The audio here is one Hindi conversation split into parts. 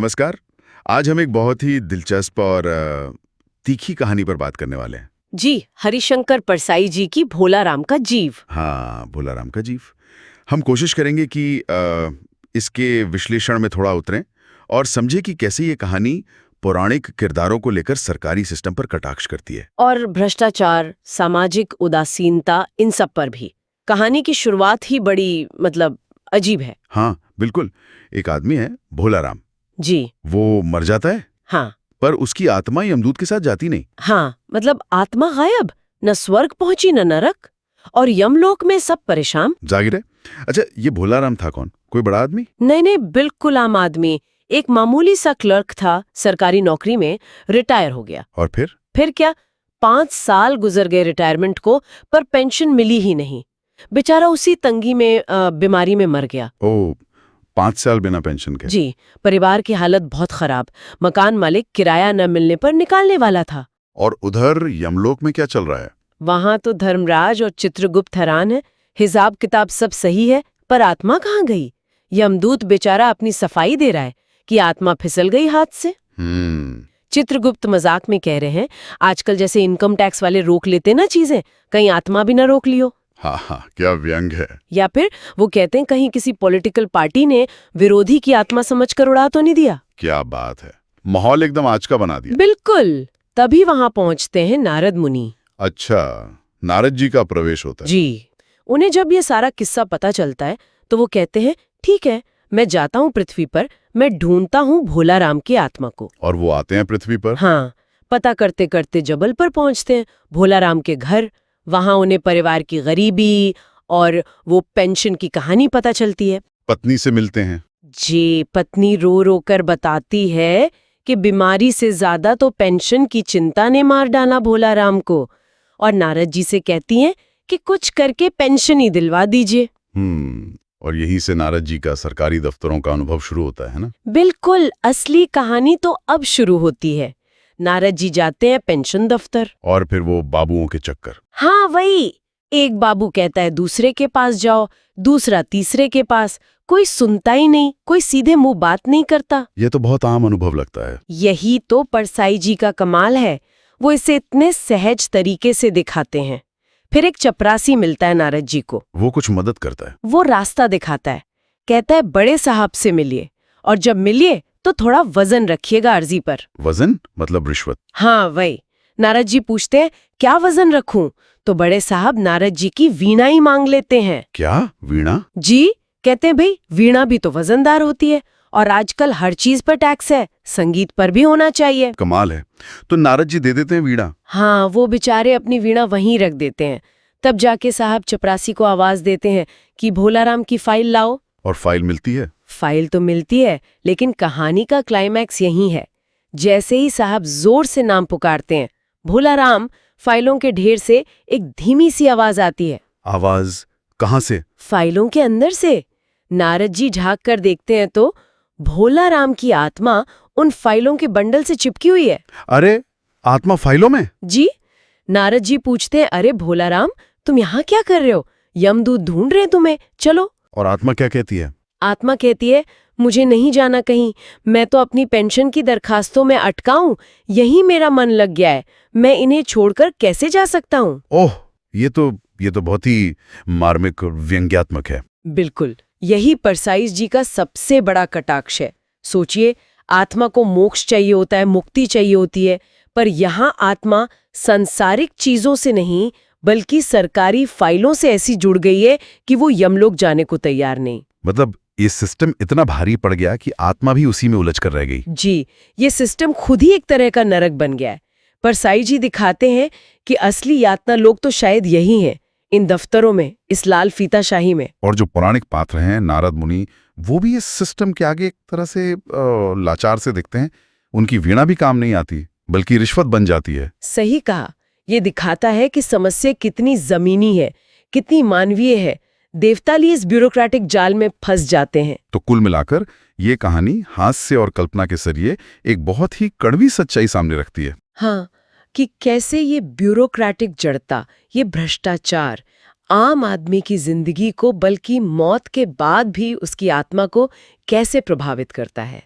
नमस्कार। आज हम एक बहुत ही दिलचस्प और तीखी कहानी पर बात करने वाले हैं। जी, हरिशंकर परसाई जी की भोला राम का जीव। हाँ, भोलाराम का जीव। हम कोशिश करेंगे कि इसके विश्लेषण में थोड़ा उतरें और समझे कि कैसे ये कहानी पौराणिक किरदारों को लेकर सरकारी सिस्टम पर कटाक्ष करती है। और भ्रष्टाचार, सामाजिक उदासीनता, इन सब पर भी। कहानी की शुरुआत ही बड़ी अजीब है। हाँ, बिल्कुल। एक आदमी है, भोलाराम। जी, वो मर जाता है, हाँ, पर उसकी आत्मा यमदूत के साथ जाती नहीं। हाँ, आत्मा गायब, न स्वर्ग पहुंची न नरक, और यमलोक में सब परेशान। जाहिर है। अच्छा, ये भोलाराम था कौन? कोई बड़ा आदमी? नहीं नहीं, बिल्कुल आम आदमी। एक मामूली सा क्लर्क था, सरकारी नौकरी में, रिटायर हो गया। और फिर क्या, 5 साल गुजर गए रिटायरमेंट को, पर पेंशन मिली ही नहीं। बेचारा उसी तंगी में बीमारी में मर गया। ओ, 5 साल बिना पेंशन के। जी, परिवार की हालत बहुत खराब। मकान मालिक किराया न मिलने पर निकालने वाला था। और उधर यमलोक में क्या चल रहा है? वहां तो धर्मराज और चित्रगुप्त हैरान है। हिसाब किताब सब सही है, पर आत्मा कहाँ गई? यमदूत बेचारा अपनी सफाई दे रहा है कि आत्मा फिसल गई हाथ से। चित्रगुप्त मजाक में कह रहे हैं, आजकल जैसे इनकम टैक्स वाले रोक लेते ना चीजें, कहीं आत्मा भी ना रोक लियो। हाँ हाँ, क्या व्यंग है। या फिर वो कहते हैं, कहीं किसी पॉलिटिकल पार्टी ने विरोधी की आत्मा समझकर उड़ा तो नहीं दिया। क्या बात है, माहौल एकदम आज का बना दिया। बिल्कुल। तभी वहां पहुंचते हैं नारद मुनि। अच्छा, नारद जी का प्रवेश होता है। जी, उन्हें जब ये सारा किस्सा पता चलता है तो वो कहते हैं, ठीक है, मैं जाता हूँ पृथ्वी पर, मैं ढूंढता हूँ भोला राम की आत्मा को। और वो आते हैं पृथ्वी पर। हाँ, पता करते करते जबल पर पहुंचते हैं, भोला राम के घर। वहां उन्हें परिवार की गरीबी और वो पेंशन की कहानी पता चलती है। पत्नी से मिलते हैं। जी, पत्नी रो रो कर बताती है कि बीमारी से ज्यादा तो पेंशन की चिंता ने मार डाला भोला राम को, और नारद जी से कहती हैं कि कुछ करके पेंशन ही दिलवा दीजिए। और यहीं से नारद जी का सरकारी दफ्तरों का अनुभव शुरू होता है ना? बिल्कुल, असली कहानी तो अब शुरू होती है। नारद जी जाते हैं पेंशन दफ्तर। और फिर वो बाबुओं के चक्कर। हाँ, वही। एक बाबू कहता है दूसरे के पास जाओ, दूसरा तीसरे के पास। कोई सुनता ही नहीं, कोई सीधे मुंह बात नहीं करता। ये तो बहुत आम अनुभव लगता है। यही तो परसाई जी का कमाल है, वो इसे इतने सहज तरीके से दिखाते हैं। फिर एक चपरासी मिलता है नारद जी को। वो कुछ मदद करता है। वो रास्ता दिखाता है, कहता है बड़े साहब से मिलिए, और जब मिलिए तो थोड़ा वजन रखिएगा अर्जी पर। वजन मतलब रिश्वत? हाँ, वही। नारद जी पूछते हैं, क्या वजन रखूं? तो बड़े साहब नारद जी की वीणा ही मांग लेते हैं। क्या, वीणा? जी, कहते हैं भाई वीणा भी तो वजनदार होती है, और आजकल हर चीज पर टैक्स है, संगीत पर भी होना चाहिए। कमाल है। तो नारद जी दे देते हैं वीणा? हाँ, वो बेचारे अपनी वीणा वहीं रख देते हैं। तब जाके साहब चपरासी को आवाज देते हैं कि भोलाराम की फाइल लाओ। और फाइल मिलती है? फाइल तो मिलती है, लेकिन कहानी का क्लाइमैक्स यही है। जैसे ही साहब जोर से नाम पुकारते हैं, भोलाराम, फाइलों के ढेर से एक धीमी सी आवाज आती है। आवाज कहाँ से? फाइलों के अंदर से। नारद जी झांक कर देखते हैं तो भोलाराम की आत्मा उन फाइलों के बंडल से चिपकी हुई है। अरे, आत्मा फाइलों में? जी। नारद जी पूछते हैं, अरे भोलाराम, तुम यहाँ क्या कर रहे हो? यमदूत ढूंढ रहे हैं तुम्हें, चलो। और आत्मा क्या कहती है? आत्मा कहती है, मुझे नहीं जाना कहीं, मैं तो अपनी पेंशन की दरखास्तों में अटका हूं, यही मेरा मन लग गया है, मैं इन्हें छोड़कर कैसे जा सकता हूं? ओह, ये तो बहुत ही मार्मिक और व्यंग्यात्मक है। बिल्कुल, यही परसाईस जी का सबसे बड़ा कटाक्ष है। सोचिए, आत्मा को मोक्ष चाहिए होता है, मुक्ति चाहिए होती है, पर यहाँ आत्मा सांसारिक चीजों से नहीं, बल्कि सरकारी फाइलों से ऐसी जुड़ गई है कि वो यमलोक जाने को तैयार नहीं। मतलब ये सिस्टम इतना भारी पड़ गया कि आत्मा भी उसी में उलझ कर रह गई। जी, ये सिस्टम खुद ही एक तरह का नरक बन गया है। परसाई जी दिखाते हैं कि असली यातना लोग तो शायद यही हैं, इन दफ्तरों में, इस लाल फीताशाही में। और जो पौराणिक पात्र हैं, नारद मुनि, वो भी इस सिस्टम के आगे एक तरह से लाचार से दिखते हैं। उनकी वीणा भी काम नहीं आती, बल्कि रिश्वत बन जाती है। सही कहा। ये दिखाता है कि समस्या कितनी जमीनी है, कितनी मानवीय है। देवता लिए इस ब्यूरोक्रेटिक जाल में फंस जाते हैं। तो कुल मिलाकर ये कहानी हास्य और कल्पना के जरिए एक बहुत ही कड़वी सच्चाई सामने रखती है। हाँ, कि कैसे ये ब्यूरोक्रेटिक जड़ता, ये भ्रष्टाचार आम आदमी की जिंदगी को, बल्कि मौत के बाद भी उसकी आत्मा को कैसे प्रभावित करता है।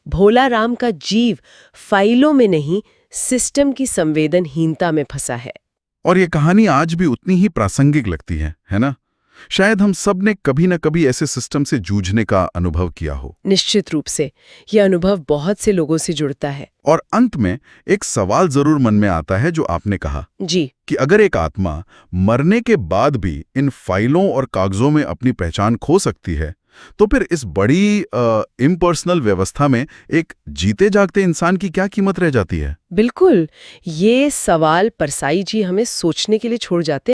भोला राम का जीव फाइलों में नहीं, सिस्टम की संवेदनहीनता में फंसा है। और ये कहानी आज भी उतनी ही प्रासंगिक लगती है ना? शायद हम सब ने कभी न कभी ऐसे सिस्टम से जूझने का अनुभव किया हो। निश्चित रूप से यह अनुभव बहुत से लोगों से जुड़ता है। और अंत में एक सवाल जरूर मन में आता है जो आपने कहा जी, कि अगर एक आत्मा मरने के बाद भी इन फाइलों और कागजों में अपनी पहचान खो सकती है, तो फिर इस बड़ी इम्पर्सनल व्यवस्था में एक जीते जागते इंसान की क्या कीमत रह जाती है? बिल्कुल। ये सवाल परसाई जी हमें सोचने के लिए छोड़ जाते हैं।